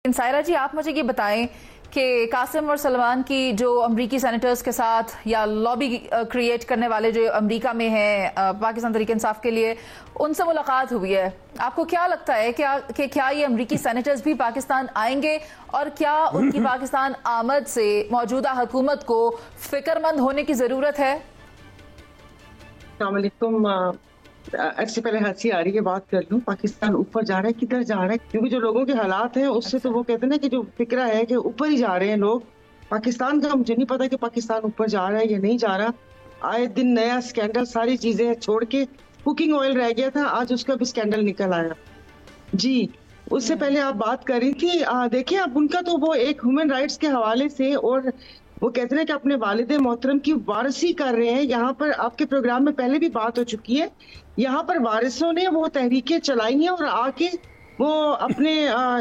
सायरा जी, आप मुझे ये बताएं कि कासिम और सलमान की जो अमरीकी सेनेटर्स के साथ या लॉबी क्रिएट करने वाले जो अमरीका में हैं पाकिस्तान तहरीक इंसाफ के लिए, उनसे मुलाकात हुई है। आपको क्या लगता है क्या ये अमरीकी सेनेटर्स भी पाकिस्तान आएंगे और क्या उनकी पाकिस्तान आमद से मौजूदा हुकूमत को फिक्रमंद होने की जरूरत है? इससे पहले हंसी आ रही है, बात कर लूं। पाकिस्तान ऊपर जा रहा है, किधर जा रहा है? क्योंकि जो लोगों के हालात हैं उससे तो वो कहते हैं ना कि जो फिक्रा है कि ऊपर ही जा रहे हैं लोग। पाकिस्तान का मुझे नहीं पता कि पाकिस्तान ऊपर जा रहा है या नहीं जा रहा। आए दिन नया स्कैंडल, सारी चीजें छोड़ के कुकिंग ऑयल रह गया था, आज उसका भी स्कैंडल निकल आया जी। उससे पहले आप बात कर रही थी, देखिए अब उनका तो वो एक ह्यूमन राइट्स के हवाले से, और वो कहते हैं कि अपने वालिद मोहतरम की वारसी कर रहे हैं। यहाँ पर आपके प्रोग्राम में पहले भी बात हो चुकी है, यहाँ पर वारिसों ने वो तहरीकें चलाई हैं और आके वो अपने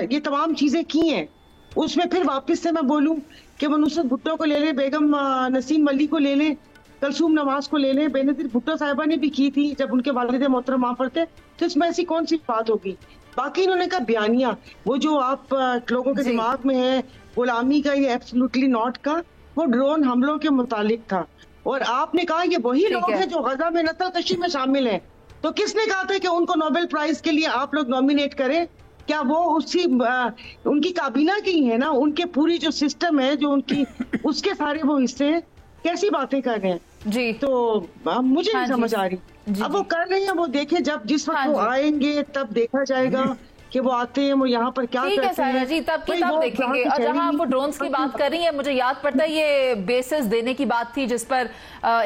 ये तमाम चीजें की हैं। उसमें फिर वापस से मैं बोलूं कि वो नुसरत भुट्टो को ले लें, बेगम नसीम मलिक को ले लें, कलसूम नवाज को ले लें, बेनजीर भुट्टो साहिबा ने भी की थी जब उनके वालिद मोहतरम वहां पर थे, तो इसमें ऐसी कौन सी बात होगी? बाकी इन्होंने कहा बयानिया, वो जो आप लोगों के दिमाग में है गुलामी का, ये एब्सोल्युटली नॉट का, वो ड्रोन हमलों के मुतालिक था। और आपने कहा ये वही लोग हैं जो गजा में नस्ल कशी में शामिल हैं, तो किसने कहा था कि उनको नोबेल प्राइज के लिए आप लोग नॉमिनेट करें? क्या वो उसी उनकी काबीना की है ना? उनके पूरी जो सिस्टम है जो उनकी उसके सारे वो हिस्से हैं। कैसी बातें कर रहे हैं जी? तो मुझे नहीं समझ आ रही। अब वो कर रहे हैं, वो देखे जब जिस वक्त वो आएंगे तब देखा जाएगा कि वो आते हैं, वो यहाँ पर क्या करते हैं। ठीक है सायरा जी, तब देखेंगे। और जहां आप वो ड्रोन्स की बात कर रही है, मुझे याद पड़ता है ये बेसिस देने की बात थी जिस पर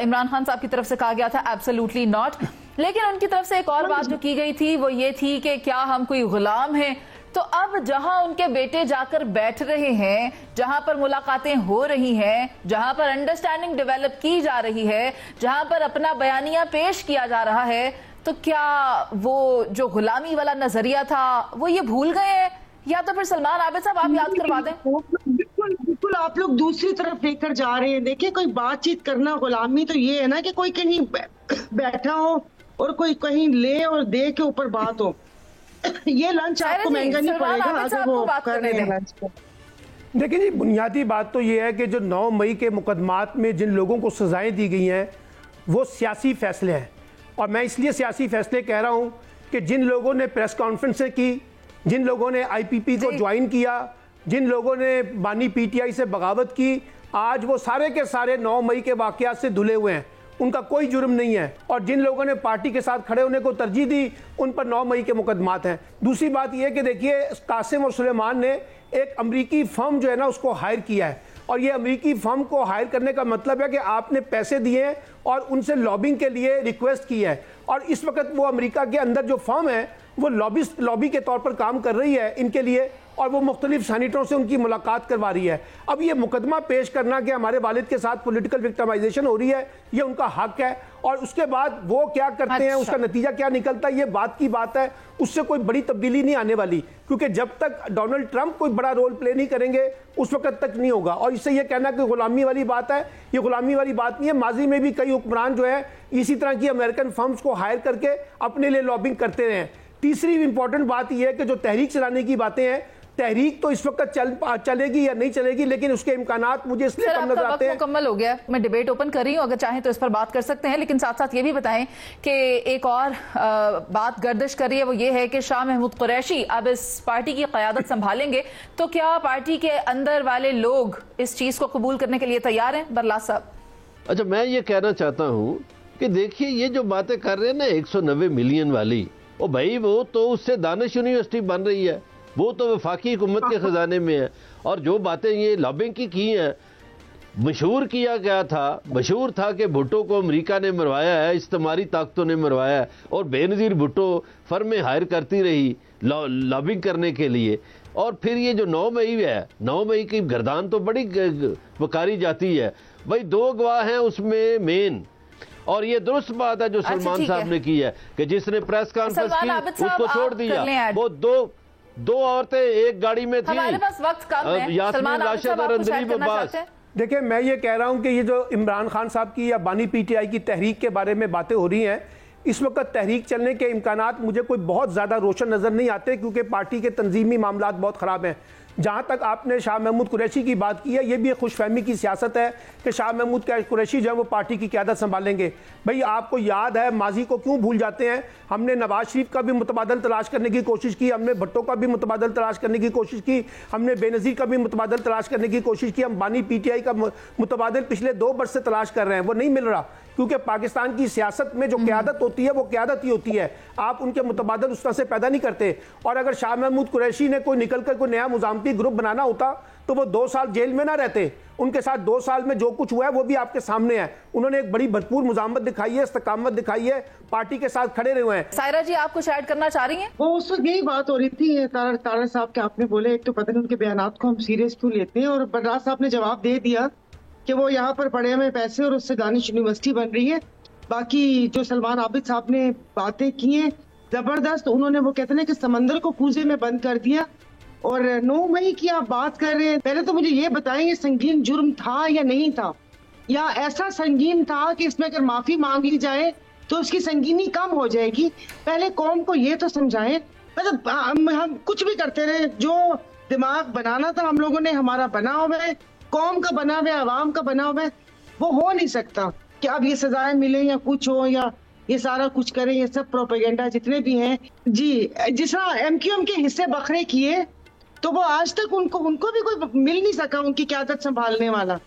इमरान खान साहब की तरफ से कहा गया था एब्सोल्युटली नॉट। लेकिन उनकी तरफ से एक और बात जो की गई थी वो ये थी कि क्या हम कोई गुलाम हैं? तो अब जहां उनके बेटे जाकर बैठ रहे हैं, जहां पर मुलाकातें हो रही हैं, जहां पर अंडरस्टैंडिंग डेवलप की जा रही है, जहां पर अपना बयानिया पेश किया जा रहा है, तो क्या वो जो गुलामी वाला नजरिया था वो ये भूल गए हैं? या तो फिर सलमान आबिद साहब आप याद करवा दें। बिल्कुल आप लोग दूसरी तरफ लेकर जा रहे हैं। देखिए, कोई बातचीत करना गुलामी तो ये है ना कि कोई कहीं बैठा हो और कोई कहीं ले और दे के ऊपर बात हो। ये लंच आपको महंगा नहीं पड़ेगा अगर वो कर रहे हैं लंच को। देखिए जी, बुनियादी बात तो ये है कि जो 9 मई के मुकदमात में जिन लोगों को सजाएं दी गई हैं वो सियासी फैसले हैं। और मैं इसलिए सियासी फैसले कह रहा हूं कि जिन लोगों ने प्रेस कॉन्फ्रेंसें की, जिन लोगों ने आईपीपी को ज्वाइन किया, जिन लोगों ने बानी पीटीआई से बगावत की, आज वो सारे के सारे 9 मई के वाकयात से धुले हुए हैं, उनका कोई जुर्म नहीं है। और जिन लोगों ने पार्टी के साथ खड़े होने को तरजीह दी, उन पर 9 मई के मुकदमात हैं। दूसरी बात यह कि देखिए, कासिम और सुलेमान ने एक अमरीकी फर्म जो है ना उसको हायर किया है, और ये अमेरिकी फर्म को हायर करने का मतलब है कि आपने पैसे दिए और उनसे लॉबिंग के लिए रिक्वेस्ट की है। और इस वक्त वो अमेरिका के अंदर जो फर्म है वो लॉबी के तौर पर काम कर रही है इनके लिए, और वो मुख्तलिफ सैनिटरों से उनकी मुलाकात करवा रही है। अब ये मुकदमा पेश करना कि हमारे वालिद के साथ पॉलिटिकल विक्टिमाइजेशन हो रही है, ये उनका हक है। और उसके बाद वो क्या करते हैं, उसका नतीजा क्या निकलता है, ये बात की बात है। उससे कोई बड़ी तब्दीली नहीं आने वाली, क्योंकि जब तक डोनाल्ड ट्रंप कोई बड़ा रोल प्ले नहीं करेंगे उस वक्त तक नहीं होगा। और इससे ये कहना कि गुलामी वाली बात है, ये गुलामी वाली बात नहीं है। माजी में भी कई हुक्मरान जो है इसी तरह की अमेरिकन फर्म्स को हायर करके अपने लिए लॉबिंग करते रहे। तीसरी इंपॉर्टेंट बात यह है कि जो तहरीक चलाने की बातें हैं, तहरीक तो इस वक्त चलेगी या नहीं चलेगी, लेकिन उसके इम्कानात मुझे इसलिए कम नजर आते हैं। मुकम्मल हो गया, मैं डिबेट ओपन कर रही हूँ, अगर चाहें तो इस पर बात कर सकते हैं। लेकिन साथ साथ ये भी बताएं कि एक और बात गर्दिश कर रही है, वो ये है कि शाह महमूद कुरैशी अब इस पार्टी की क़यादत संभालेंगे, तो क्या पार्टी के अंदर वाले लोग इस चीज को कबूल करने के लिए तैयार हैं? बरलास साहब। अच्छा, मैं ये कहना चाहता हूँ कि देखिए, ये जो बातें कर रहे हैं ना 190 मिलियन वाली, ओ भाई वो तो उससे दानिश यूनिवर्सिटी बन रही है, वो तो वफाकी हुकूमत के खजाने में है। और जो बातें ये लॉबिंग की हैं, मशहूर किया गया था, मशहूर था कि भुट्टो को अमेरिका ने मरवाया है, इस्तेमारी ताकतों ने मरवाया है, और बेनज़ीर भुट्टो फर्में हायर करती रही लॉबिंग करने के लिए। और फिर ये जो 9 मई है, 9 मई की गर्दान तो बड़ी वकारी जाती है। भाई 2 गवाह हैं उसमें मेन, और ये दुरुस्त बात है जो सलमान साहब ने की है कि जिसने प्रेस कॉन्फ्रेंस की उसको छोड़ दिया। वो दो औरतें एक गाड़ी में थी, हमारे पास वक्त कम है। यास्मीन राशिद और अंदरीब अब्बास। देखिए, मैं ये कह रहा हूं कि ये जो इमरान खान साहब की या बानी पीटीआई की तहरीक के बारे में बातें हो रही हैं, इस वक्त तहरीक चलने के इम्कानात मुझे कोई बहुत ज़्यादा रोशन नज़र नहीं आते, क्योंकि पार्टी के तंजीमी मामलात बहुत ख़राब हैं। जहां तक आपने शाह महमूद कुरैशी की बात की है, ये भी एक खुशफहमी की सियासत है कि शाह महमूद कुरैशी जो है वो पार्टी की क़यादत संभालेंगे। भाई आपको याद है, माजी को क्यों भूल जाते हैं? हमने नवाज शरीफ का भी मुतबादल तलाश करने की कोशिश की, हमने भट्टो का भी मुतबादल तलाश करने की कोशिश की, हमने बेनज़ीर का भी मुतबादल तलाश करने की कोशिश की, हम बानी PTI का मुतबादल पिछले 2 वर्ष से तलाश कर रहे हैं, वो नहीं मिल रहा। क्योंकि पाकिस्तान की सियासत में जो क़यादत होती है वो क़यादत ही होती है, आप उनके मुतबादल उस तरह से पैदा नहीं करते। और अगर शाह महमूद कुरैशी ने कोई निकल कर कोई नया मुज़ामती ग्रुप बनाना होता तो वो 2 साल जेल में ना रहते। उनके साथ 2 साल में जो कुछ हुआ है वो भी आपके सामने है। उन्होंने एक बड़ी भरपूर मुज़ामत दिखाई है, इस्तकामत दिखाई है, पार्टी के साथ खड़े रहे हैं। सायरा जी, आप कुछ ऐड करना चाह रही हैं? वो उस वक्त यही बात हो रही थी तारा साहब के, आपने बोले एक तो पता नहीं उनके बयानात को हम सीरियस क्यों लेते हैं, और बर्राज साहब ने जवाब दे दिया कि वो यहाँ पर पड़े हुए पैसे और उससे दानिश यूनिवर्सिटी बन रही है। बाकी जो सलमान आबिद साहब ने बातें की हैं जबरदस्त, उन्होंने वो कहते हैं कि समंदर को कूजे में बंद कर दिया। और 9 मई की आप बात कर रहे हैं, पहले तो मुझे ये बताएं संगीन जुर्म था या नहीं था, या ऐसा संगीन था कि इसमें अगर माफी मांग ली जाए तो उसकी संगीनी कम हो जाएगी। पहले कौम को ये तो समझाएं। मतलब हम कुछ भी करते रहे, जो दिमाग बनाना था हम लोगों ने हमारा बना हुआ है, कौम का बना हुआ है, आवाम का बना हुआ है, वो हो नहीं सकता कि अब ये सजाएं मिले या कुछ हो या ये सारा कुछ करें। ये सब प्रोपेगेंडा जितने भी हैं जी, जिस तरह MQM के हिस्से बखरे किए तो वो आज तक उनको भी कोई मिल नहीं सका उनकी क़यादत संभालने वाला।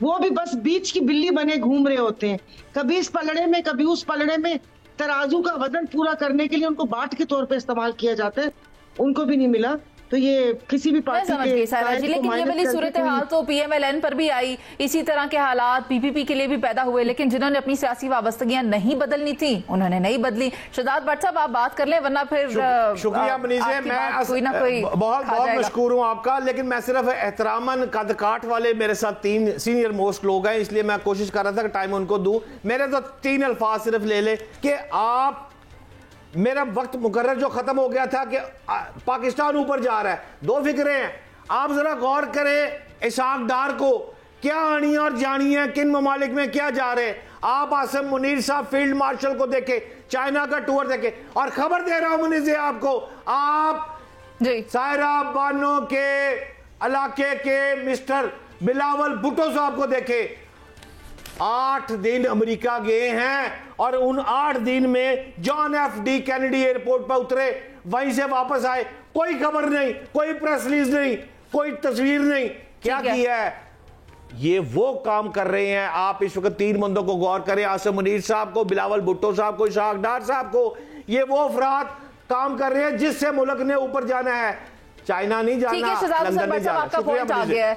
वो भी बस बीच की बिल्ली बने घूम रहे होते हैं, कभी इस पलड़े में कभी उस पलड़े में। तराजू का वजन पूरा करने के लिए उनको बाट के तौर पे इस्तेमाल किया जाता है, उनको भी नहीं मिला। तो ये किसी भी पार्टी के लेकिन ये वाली सूरत हाल तो PMLN पर भी आई, इसी तरह के हालात PPP के लिए भी पैदा हुए, लेकिन जिन्होंने अपनी सियासी वाबस्तगियां नहीं बदलनी थी उन्होंने नहीं बदली। शहजाद भट्ट साहब आप बात कर लें, वरना फिर शुक्रिया मनीज़े, मैं कोई ना कोई बहुत मशकूर हूँ आपका, लेकिन मैं सिर्फ एहतरामन कद काट वाले मेरे साथ 3 सीनियर मोस्ट लोग हैं, इसलिए मैं कोशिश कर रहा था कि टाइम उनको दूं। मेरे तो 3 अल्फाज सिर्फ ले ले कि आप, मेरा वक्त मुकर्रर जो खत्म हो गया था कि पाकिस्तान ऊपर जा रहा है, 2 फिक्रें हैं। आप जरा गौर करें इसाक डार को, क्या आनी और जानी है, किन ममालिक में क्या जा रहे हैं। आप आसिम मुनीर साहब फील्ड मार्शल को देखे, चाइना का टूर देखे, और खबर दे रहा हूं मुनीर आपको, आप सायरा बानो के इलाके के मिस्टर बिलावल भुट्टो साहब को देखे, 8 दिन अमेरिका गए हैं और उन 8 दिन में जॉन F.D. कैनेडी एयरपोर्ट पर उतरे, वहीं से वापस आए, कोई खबर नहीं, कोई प्रेस रिलीज नहीं, कोई तस्वीर नहीं। क्या किया है? ये वो काम कर रहे हैं। आप इस वक्त 3 बंदों को गौर करें, आसिम मुनीर साहब को, बिलावल भुट्टो साहब को, इसाक डार साहब को। ये वो अफराद काम कर रहे हैं जिससे मुल्क ने ऊपर जाना है, चाइना नहीं जाना, लंदन नहीं जाना। आपका पॉइंट आ गया है।